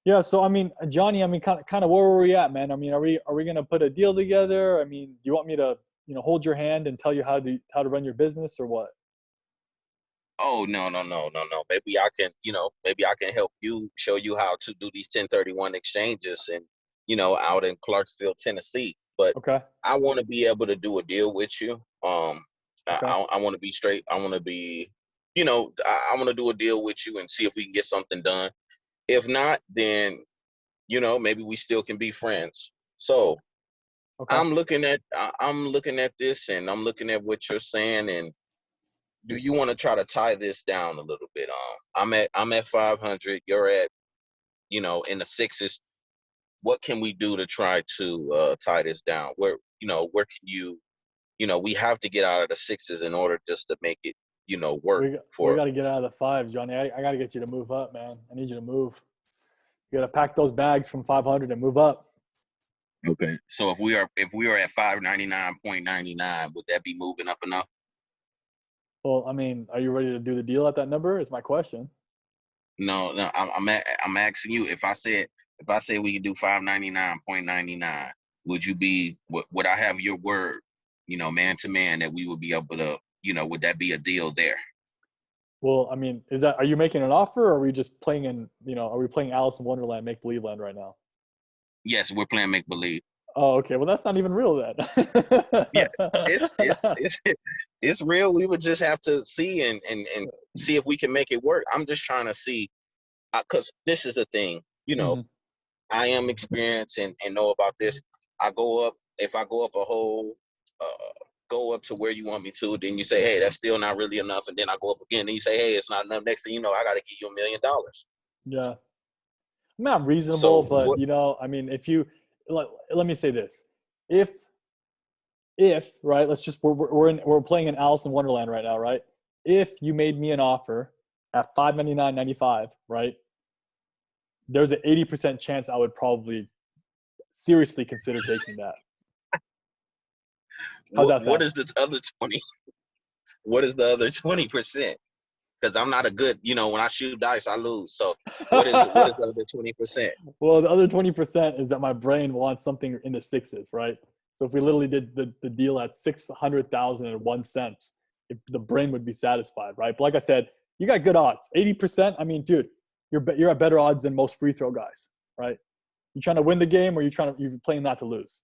Yeah. So I mean, Johnny, I mean, kind of where were we at, man? I mean, are we gonna put a deal together? I mean, do you want me to, hold your hand and tell you how to run your business or what? Oh, no, no, no, no, no. Maybe I can, maybe I can help you show you how to do these 1031 exchanges and, out in Clarksville, Tennessee. But Okay. I want to be able to do a deal with you. Okay. I want to be straight. I want to be, I want to do a deal with you and see if we can get something done. If not, then, maybe we still can be friends. So Okay. I'm looking at this and I'm looking at what you're saying, and do you want to try to tie this down a little bit? I'm at 500. You're at, in the sixes. What can we do to try to tie this down? Where can you, we have to get out of the sixes in order just to make it, work We for. got to get out of the fives, Johnny. I got to get you to move up, man. I need you to move. You got to pack those bags from 500 and move up. Okay. So if we are at 599.99, would that be moving up enough? Well, I mean, are you ready to do the deal at that number? Is my question. No, no. I'm asking you, if I say we can do 599.99, would you be, would I have your word, man to man, that we would be able to, would that be a deal there? Well, I mean, are you making an offer or are we just playing are we playing Alice in Wonderland, make believe land right now? Yes, we're playing make believe. Oh, okay. Well, that's not even real then. Yeah, it's it's real. We would just have to see and see if we can make it work. I'm just trying to see, because this is the thing, Mhm. I am experienced and know about this. I go up, if I go up a whole, go up to where you want me to, then you say, hey, that's still not really enough, and then I go up again, then you say, hey, it's not enough. Next thing you know, I got to give you $1 million. Yeah. Not reasonable, So but what? I mean, if you let me say this. If right, let's just we're playing in Alice in Wonderland right now, right? If you made me an offer at 599.95, right? There's an 80% chance I would probably seriously consider taking that. How's What? that What sound? is the other 20? What is the other 20%? Because I'm not a good, when I shoot dice, I lose. So what is the other 20%? Well, the other 20% is that my brain wants something in the sixes, right? So if we literally did the deal at 600,001 cents, if the brain would be satisfied, right? But like I said, you got good odds. 80%. I mean, dude, you're at better odds than most free throw guys, right? You trying to win the game, or you're playing not to lose?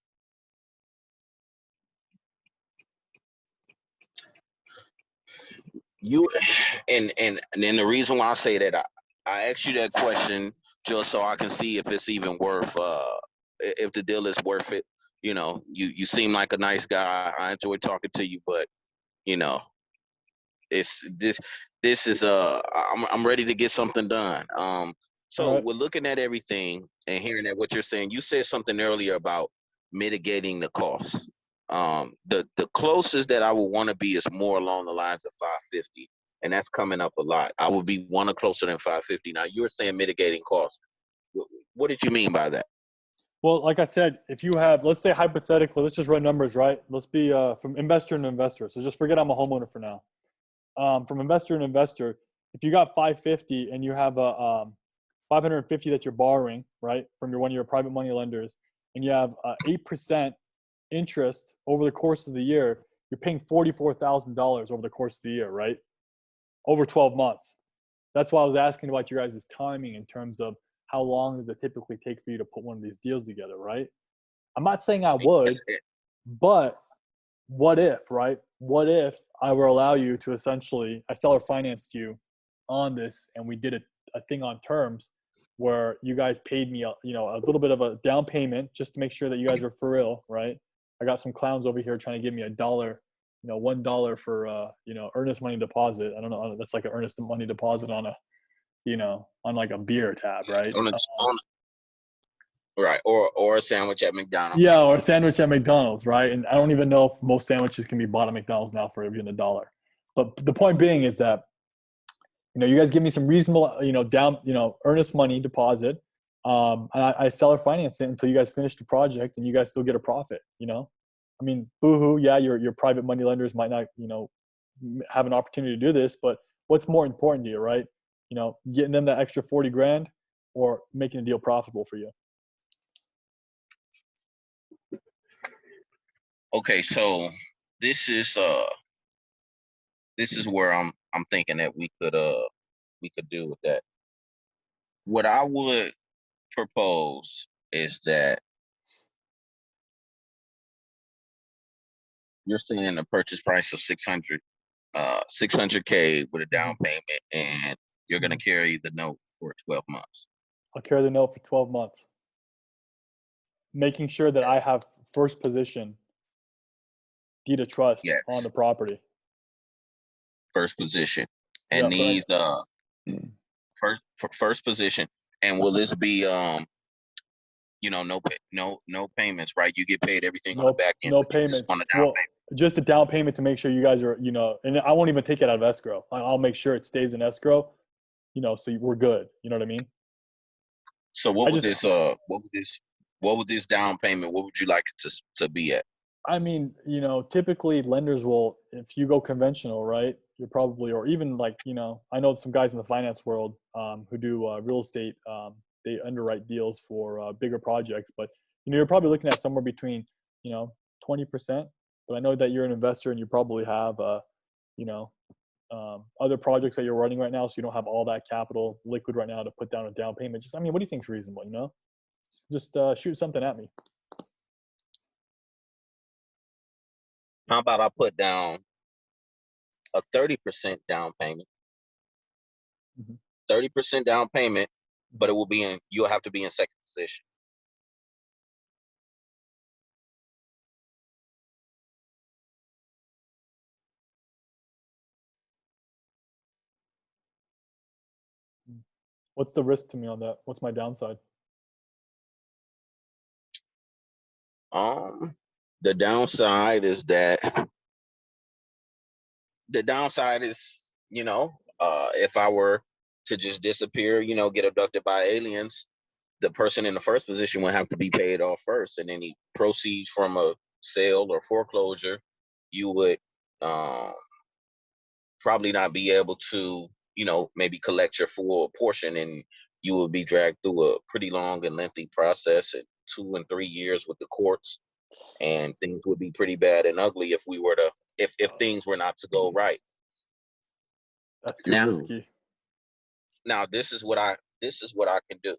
You and then the reason why I say that, I asked you that question just so I can see if it's even worth, if the deal is worth it. You seem like a nice guy. I enjoy talking to you, but you know, it's this is I'm ready to get something done. All So right. we're looking at everything and hearing at what you're saying. You said something earlier about mitigating the costs. The closest that I would want to be is more along the lines of 550, and that's coming up a lot. I would be one closer than 550. Now you were saying mitigating costs. What did you mean by that? Well, like I said, if you have, let's say hypothetically, let's just run numbers, right? Let's be from investor to investor. So just forget I'm a homeowner for now. From investor to investor, if you got 550 and you have a 550 that you're borrowing, right, from one of your private money lenders, and you have 8% interest over the course of the year, you're paying $44,000 over the course of the year, right? Over 12 months. That's why I was asking about your guys' timing in terms of how long does it typically take for you to put one of these deals together, right? I'm not saying I would, Yes, but what if, right? What if I were allow you to essentially, I seller financed you on this and we did a thing on terms where you guys paid me, a little bit of a down payment just to make sure that you guys are for real, right? I got some clowns over here trying to give me $1, $1 for, earnest money deposit. I don't know. That's like an earnest money deposit on on like a beer tab, right? on right, or a sandwich at McDonald's. Yeah, or a sandwich at McDonald's, right? And I don't even know if most sandwiches can be bought at McDonald's now for even $1. But the point being is that you guys give me some reasonable, down, earnest money deposit, and I seller finance it until you guys finish the project, and you guys still get a profit. I mean, boohoo, yeah, your private money lenders might not, have an opportunity to do this, but what's more important to you, right? Getting them that extra 40 grand, or making a deal profitable for you? Okay, so this is where I'm thinking that we could do with that. What I would propose is that you're saying a purchase price of 600K with a down payment, and you're going to carry the note for 12 months. I'll carry the note for 12 months, making sure that I have first position deed of trust Yes, on the property. first position, Yeah, and these first position. And will this be no payments, right? You get paid everything on the back end, no but you just payments. want a down payment. Just a down payment to make sure you guys are, and I won't even take it out of escrow. I'll make sure it stays in escrow, so we're good. You know what I mean? So what would this down payment, what would you like it to be at? I mean, typically lenders will, if you go conventional, right, you're probably, or even like, I know some guys in the finance world who do real estate. They underwrite deals for bigger projects, but, you're probably looking at somewhere between, 20%. But I know that you're an investor and you probably have, other projects that you're running right now. So you don't have all that capital liquid right now to put down a down payment. What do you think is reasonable, Just shoot something at me. How about I put down a 30% down payment? 30% down payment, but you'll have to be in second position. What's the risk to me on that? What's my downside? The downside is that if I were to just disappear, get abducted by aliens, the person in the first position would have to be paid off first, and any proceeds from a sale or foreclosure, you would probably not be able to, maybe collect your full portion, and you would be dragged through a pretty long and lengthy process, and 2 and 3 years with the courts, and things would be pretty bad and ugly if things were not to go right. That's too risky. Now this is what I can do.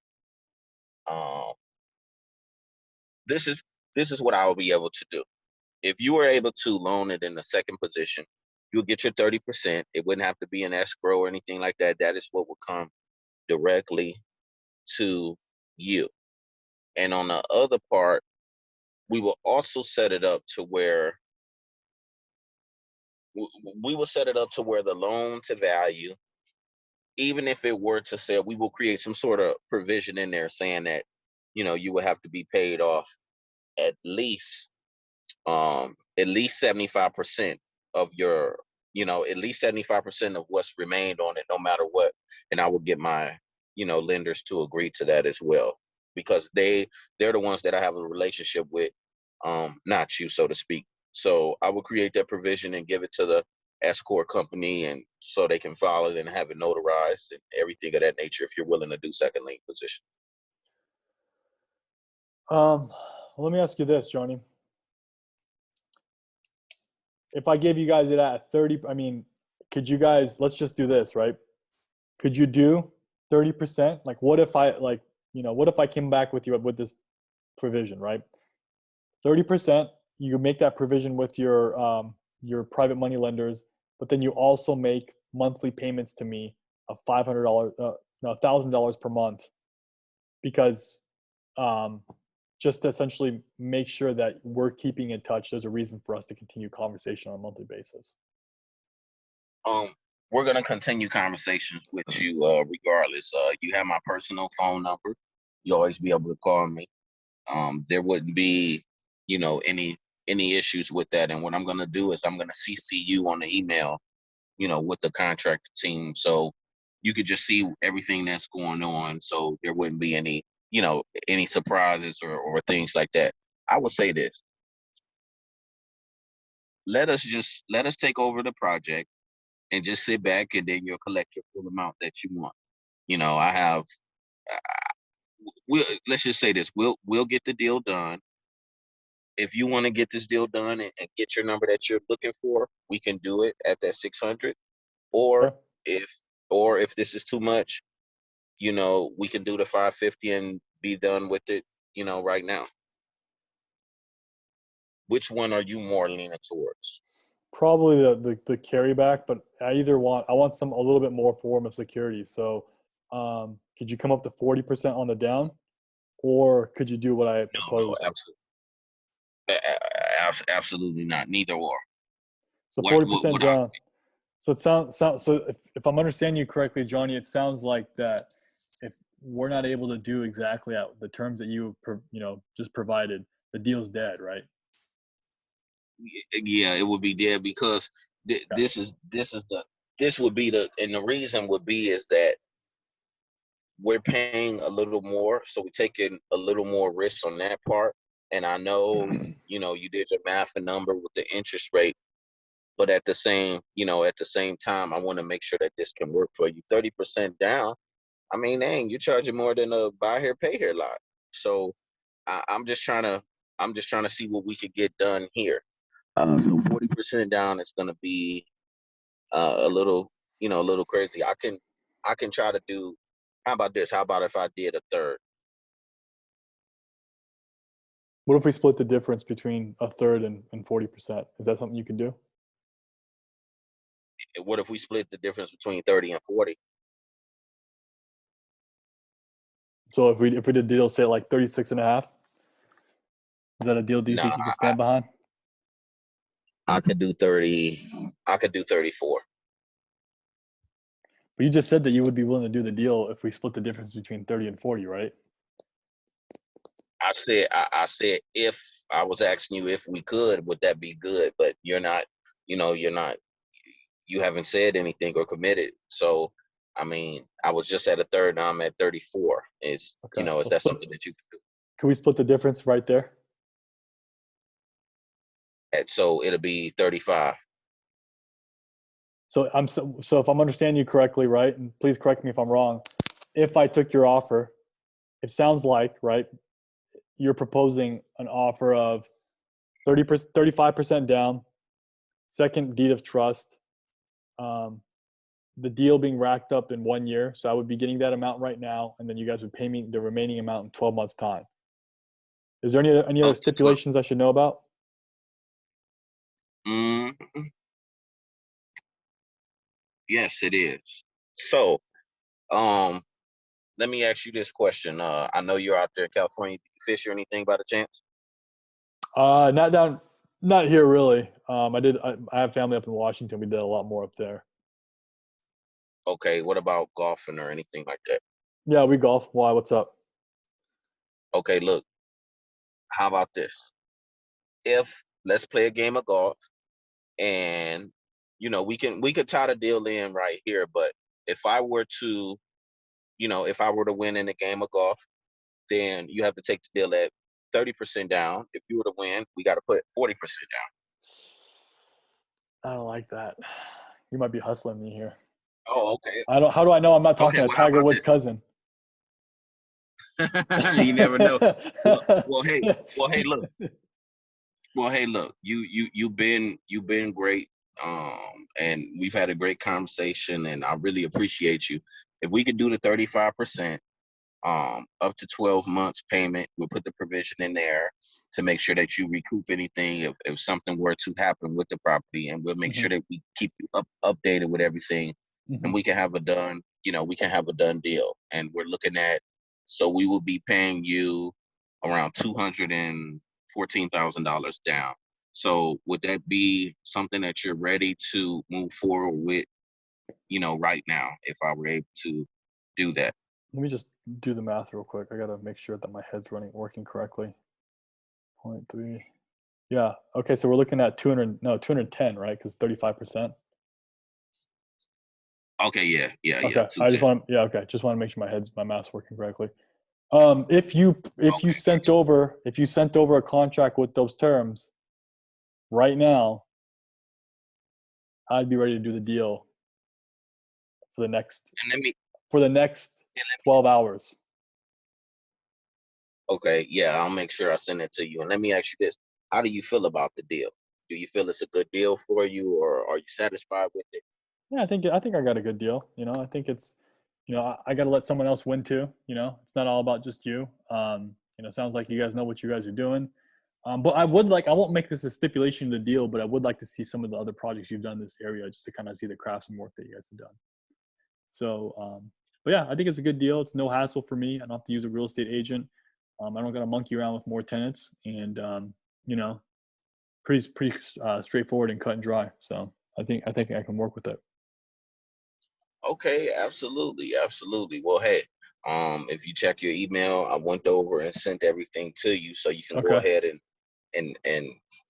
This is what I will be able to do. If you were able to loan it in the second position, you'll get your 30%. It wouldn't have to be an escrow or anything like that. That is what will come directly to you. And on the other part, we will also set it up to where the loan to value, even if it were to sell, we will create some sort of provision in there saying that, you would have to be paid off at least 75% of your, at least 75% of what's remained on it, no matter what. And I would get my, lenders to agree to that as well, because they're the ones that I have a relationship with, not you, so to speak. So I would create that provision and give it to the escort company, and so they can file it and have it notarized and everything of that nature, if you're willing to do second lien position. Let me ask you this, Johnny. If I gave you guys it at 30, could you guys, let's just do this, right? Could you do 30%? Like, what if I came back with you with this provision, right? 30%, you make that provision with your private money lenders, but then you also make monthly payments to me of $500, $1,000 per month, because just to essentially make sure that we're keeping in touch. There's a reason for us to continue conversation on a monthly basis. We're going to continue conversations with you regardless. You have my personal phone number. You always be able to call me. There wouldn't be, any issues with that. And what I'm going to do is I'm going to CC you on the email, with the contract team. So you could just see everything that's going on. So there wouldn't be any, any surprises or things like that. I would say this. Let us take over the project and just sit back, and then you'll collect your full amount that you want. let's just say this. We'll get the deal done. If you want to get this deal done and get your number that you're looking for, we can do it at that 600. Or Okay. if if this is too much, we can do the 550 and be done with it, right now. Which one are you more leaning towards? Probably the carryback, but I want some a little bit more form of security. So, could you come up to 40% on the down, or could you do what I No, proposed? absolutely not. Neither or. So What 40% what I down. So it sounds so if I'm understanding you correctly, Johnny, it sounds like that if we're not able to do exactly at the terms that just provided, the deal's dead, right? yeah, it would be dead because Yeah. this would be and the reason would be is that we're paying a little more, so we're taking a little more risk on that part. And I know, you did your math and number with the interest rate, but at the same time, I want to make sure that this can work for you. 30% down. I mean, dang, you're charging more than a buy here, pay here lot. So I'm just trying to see what we could get done here. So 40% down is going to be a little, a little crazy. I can try to do. How about this? How about if I did a third? What if we split the difference between a third and 40%? Is that something you can do? What if we split the difference between 30 and 40? So if we did deal, say like 36 and a half, is that a deal do you No, think you can stand behind? I could do 30. I could do 34. But you just said that you would be willing to do the deal if we split the difference between 30 and 40, right? I said if I was asking you if we could, would that be good? But you're not, you haven't said anything or committed. So, I mean, I was just at a third, now I'm at 34. Okay. Is that something that you could do? Can we split the difference right there? So it'll be 35. So if I'm understanding you correctly, right? And please correct me if I'm wrong. If I took your offer, it sounds like, right, you're proposing an offer of 30%, 35% down, second deed of trust, um, the deal being racked up in 1 year. So I would be getting that amount right now, and then you guys would pay me the remaining amount in 12 months' time. Is there any other Up to 12. stipulations I should know about? Mm, yes, it is. So, um, let me ask you this question. I know you're out there in California. Do you fish or anything by the chance? Not down, not here really. I have family up in Washington. We did a lot more up there. Okay, what about golfing or anything like that? Yeah, we golf. Why? What's up? Okay, look, how about this? If let's play a game of golf and we could tie the deal in right here, but if I were to, if I were to win in a game of golf, then you have to take the deal at 30% down. If you were to win, we got to put 40% down. I don't like that. You might be hustling me here. Oh, okay. I don't. How do I know I'm not Okay, talking to well, how Tiger about Woods' this? cousin? You never know. Well, hey, look. Well, hey, look, you've been great, and we've had a great conversation, and I really appreciate you. If we could do the 35%, up to 12 months payment, we'll put the provision in there to make sure that you recoup anything if something were to happen with the property, and we'll make Hmm. sure that we keep you updated with everything, Hmm. and we can have a done deal. And we're looking at, so we will be paying you around $214,000 down. So would that be something that you're ready to move forward with, right now, if I were able to do that? Let me just do the math real quick. I gotta make sure that my head's working correctly. 0.3. Yeah. Okay. So we're looking at 200. No, 210, right? Because 35%. Okay, yeah, Okay. I just 210. want to. Yeah. Okay. Just want to make sure my math's working correctly. If you Okay, sent over a contract with those terms right now, I'd be ready to do the deal for the next and let me 12 hours. Okay, yeah, I'll make sure I send it to you. And let me ask you this: how do you feel about the deal? Do you feel it's a good deal for you, or are you satisfied with it? Yeah, I think I got a good deal. I think it's, I got to let someone else win too. It's not all about just you. Sounds like you guys know what you guys are doing. But I won't make this a stipulation of the deal, but I would like to see some of the other projects you've done in this area just to kind of see the craftsman work that you guys have done. So, but yeah, I think it's a good deal. It's no hassle for me. I don't have to use a real estate agent. I don't got to monkey around with more tenants, and you know, pretty straightforward and cut and dry. So I think I can work with it. Okay, absolutely, absolutely. Well, hey, if you check your email, I went over and sent everything to you, so you can go Okay. ahead and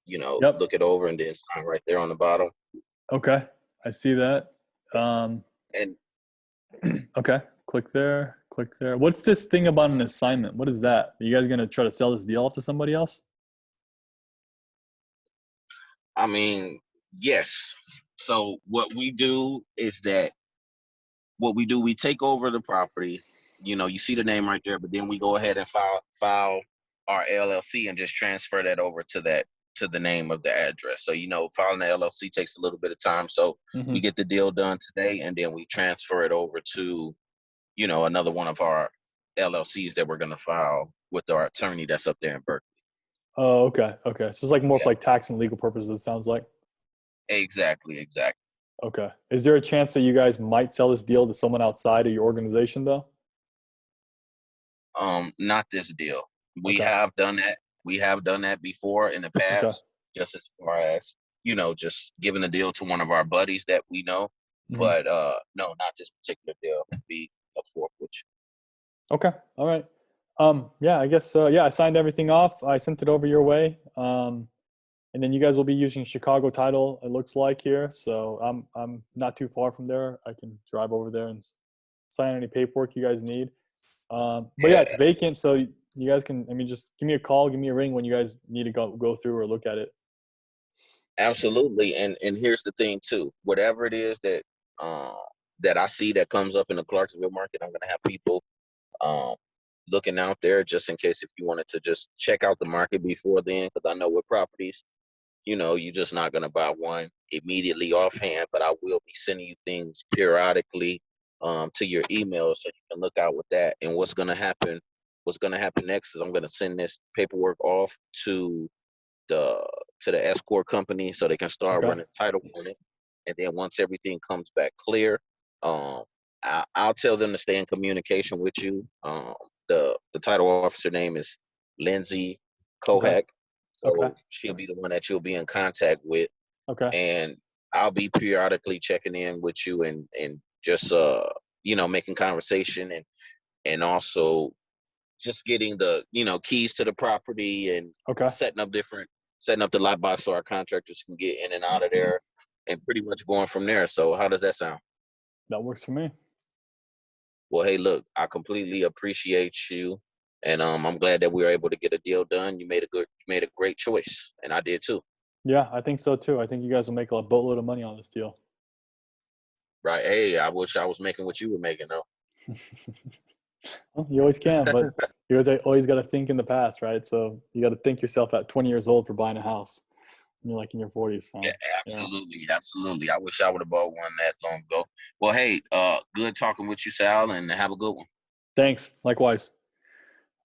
Yep. look it over and then sign right there on the bottom. Okay. I see that. And Okay. Click there. Click there. What's this thing about an assignment? What is that? Are you guys gonna try to sell this deal off to somebody else? I mean, yes. So we take over the property. You see the name right there, but then we go ahead and file our LLC and just transfer that over to the name of the address. So filing the LLC takes a little bit of time. So Mm-hmm. we get the deal done today, and then we transfer it over to another one of our LLCs that we're going to file with our attorney that's up there in Berkeley. Oh, okay. Okay. So it's like more Yeah, for like tax and legal purposes, it sounds like. exactly, exactly. Okay. Is there a chance that you guys might sell this deal to someone outside of your organization though? Not this deal. We Okay. have done that. We have done that before in the Okay. past, just as far as, just giving a deal to one of our buddies that we know. Mm-hmm. But no, not this particular deal. Be a fork with Okay. All right. Yeah, I guess yeah, I signed everything off. I sent it over your way. And then you guys will be using Chicago title, it looks like here. So I'm not too far from there. I can drive over there and sign any paperwork you guys need. But you. yeah, Yeah, it's vacant, so you guys can. I mean, just give me a call, give me a ring when you guys need to go through or look at it. absolutely. And here's the thing too. Whatever it is uh, that I see that comes up in the Clarksville market, I'm gonna have people um, looking out there just in case if you wanted to just check out the market before then, because I know with properties, you're just not going to buy one immediately offhand, but I will be sending you things periodically to your email so you can look out with that. And what's going to happen next is I'm going to send this paperwork off the to the escort company so they can start Okay. running title on it. And then once everything comes back clear, um, I'll tell them to stay in communication with you. The title officer name is Lindsay Okay. Kohak, Okay. so she'll be the one that you'll be in contact with, Okay. and I'll be periodically checking in with you and just making conversation and also just getting the keys to the property and Okay. setting up the lot box so our contractors can get in and out of there and pretty much going from there. So how does that sound? That works for me. Well, hey, look, I completely appreciate you, and I'm glad that we were able to get a deal done. You made a great choice, and I did too. Yeah, I think so too. I think you guys will make a boatload of money on this deal. Right? Hey, I wish I was making what you were making though. Well, you always can, but you always got to think in the past, right? So you got to think yourself at 20 years old for buying a house. And you're like in your 40s. Yeah, So, absolutely, absolutely. I wish I would have bought one that long ago. Well, hey, good talking with you, Sal, and have a good one. thanks. Likewise.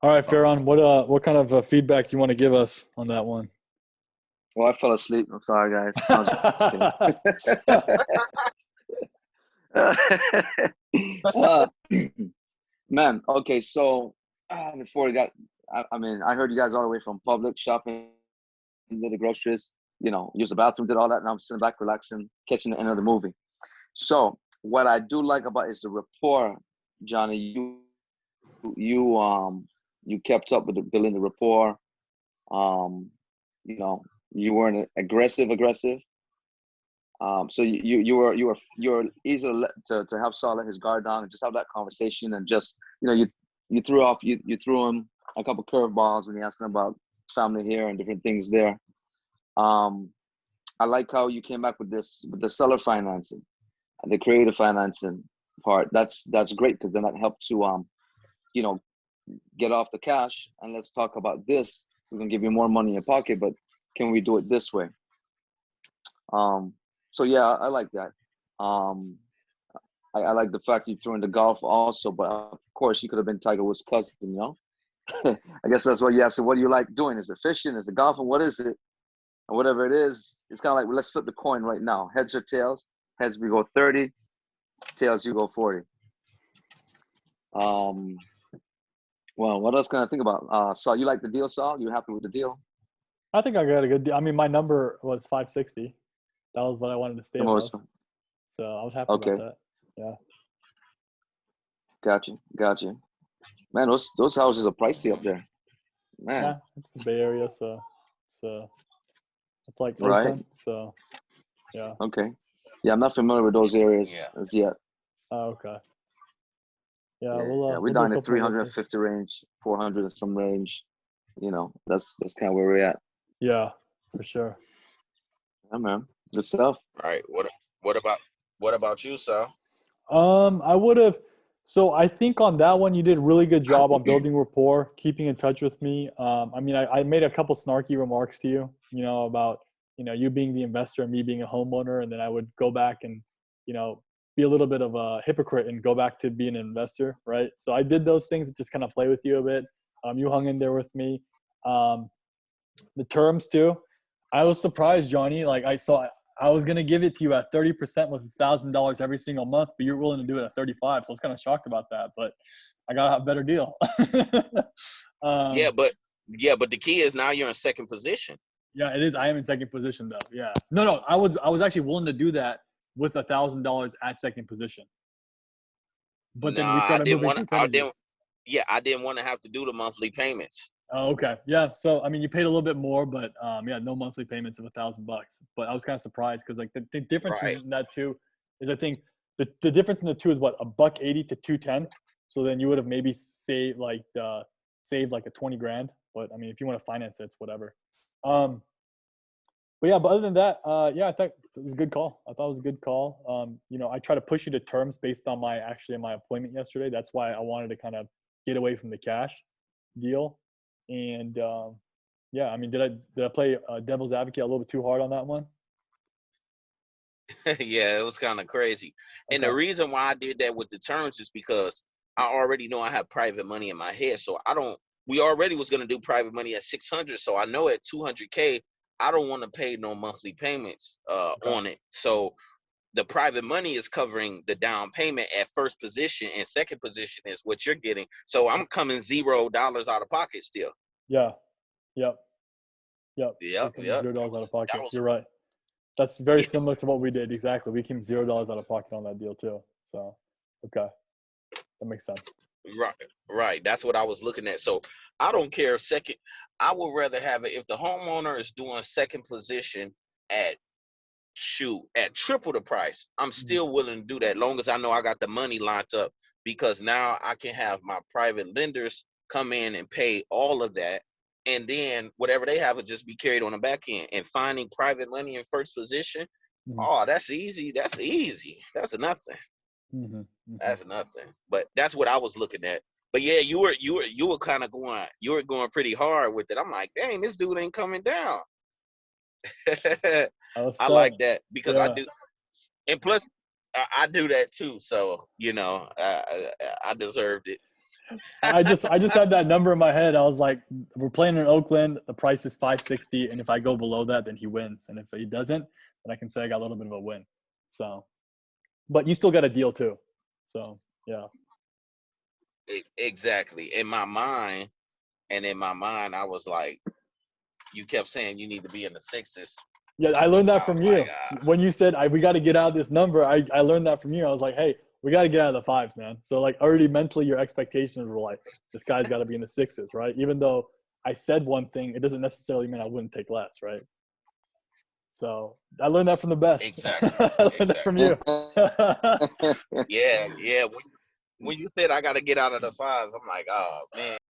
All right, Bye. Farron, what kind of feedback do you want to give us on that one? Well, I fell asleep. I'm sorry, guys. I was just kidding. uh, man, okay, so before we got, I mean, I heard you guys all the way from public shopping, did the groceries, use the bathroom, did all that, and I'm sitting back relaxing, catching the end of the movie. So what I do like about is the rapport, Johnny. You kept up with building the rapport. Um, you weren't aggressive. So you were easy to help Saul let his guard down and just have that conversation and just you threw him a couple curveballs when you asked him about family here and different things there. I like how you came back with the seller financing and the creative financing part. That's great because then that helped to get off the cash and let's talk about this. We're gonna give you more money in your pocket, but can we do it this way? So yeah, I like that. I like the fact you threw in the golf also, but of course you could have been Tiger Woods' cousin, you know? I guess that's what you asked. So what do you like doing? Is it fishing? Is it golfing? What is it? And whatever it is, it's kind of like, well, let's flip the coin right now. Heads or tails? Heads, we go 30. Tails, you go 40. Well, what else can I think about? Saul, you like the deal, Saul? You happy with the deal? I think I got a good deal. I mean, my number was 560. That was what I wanted to stay above. So I was happy about that. Yeah. Gotcha. Man, those houses are pricey up there. Man. Yeah, it's the Bay Area, so it's like right. Oakland, so yeah. Okay. Yeah, I'm not familiar with those areas as yet. Oh, okay. Yeah, we're down in 350 range, 400 and some range. You know, that's kind of where we're at. Yeah, for sure. Yeah, man. Good stuff. All right. What about you, Sal? I would have. So I think on that one, you did a really good job on building rapport, keeping in touch with me. I mean, I made a couple snarky remarks to you, you know, about, you know, you being the investor and me being a homeowner. And then I would go back and, you know, be a little bit of a hypocrite and go back to being an investor. Right. So I did those things to just kind of play with you a bit. You hung in there with me. The terms too. I was surprised, Johnny. Like I was going to give it to you at 30% with $1,000 every single month, but you're willing to do it at 35. So I was kind of shocked about that, but I got a better deal. Yeah, but the key is now you're in second position. Yeah, it is. I am in second position though. Yeah. No, I was actually willing to do that with $1,000 at second position. But then we started moving percentages. I didn't want to have to do the monthly payments. Oh, okay. Yeah. So, I mean, you paid a little bit more, but yeah, no monthly payments of $1,000. But I was kind of surprised because like the difference in that too is I think the difference in the two is what, $180 to $210. So then you would have maybe saved like a 20 grand. But I mean, if you want to finance it, it's whatever. But yeah, but other than that, yeah, I thought it was a good call. I thought it was a good call. You know, I try to push you to terms based on my appointment yesterday. That's why I wanted to kind of get away from the cash deal. And yeah, I mean, did I play devil's advocate a little bit too hard on that one? Yeah, it was kind of crazy. Okay. And the reason why I did that with the terms is because I already know I have private money in my head. So we already was going to do private money at 600. So I know at 200K, I don't want to pay no monthly payments on it. So the private money is covering the down payment at first position, and second position is what you're getting. So I'm coming $0 out of pocket still. Yeah. Yep. $0 out of pocket. You're right. That's very similar to what we did. Exactly. We came $0 out of pocket on that deal too. So, okay. That makes sense. Right. That's what I was looking at. So I don't care second. I would rather have it if the homeowner is doing second position at triple the price. I'm still willing to do that, long as I know I got the money lined up, because now I can have my private lenders come in and pay all of that, and then whatever they have will just be carried on the back end. And finding private money in first position, oh, that's easy. That's nothing. That's nothing. But that's what I was looking at. But yeah, you were kind of going pretty hard with it. I'm like, dang, this dude ain't coming down. I like that because I do, and plus I do that too. So you know, I deserved it. I just had that number in my head. I was like, we're playing in Oakland. The price is 560, and if I go below that, then he wins. And if he doesn't, then I can say I got a little bit of a win. So, but you still got a deal too. So yeah. Exactly. In my mind, I was like, you kept saying you need to be in the sixes. Yeah, I learned that from you. When you said we got to get out of this number, I learned that from you. I was like, hey, we got to get out of the fives, man. So like already mentally, your expectations were like, this guy's got to be in the sixes, right? Even though I said one thing, it doesn't necessarily mean I wouldn't take less, right? So I learned that from the best. Exactly. I learned that from you. Yeah. When you said I got to get out of the fives, I'm like, oh man.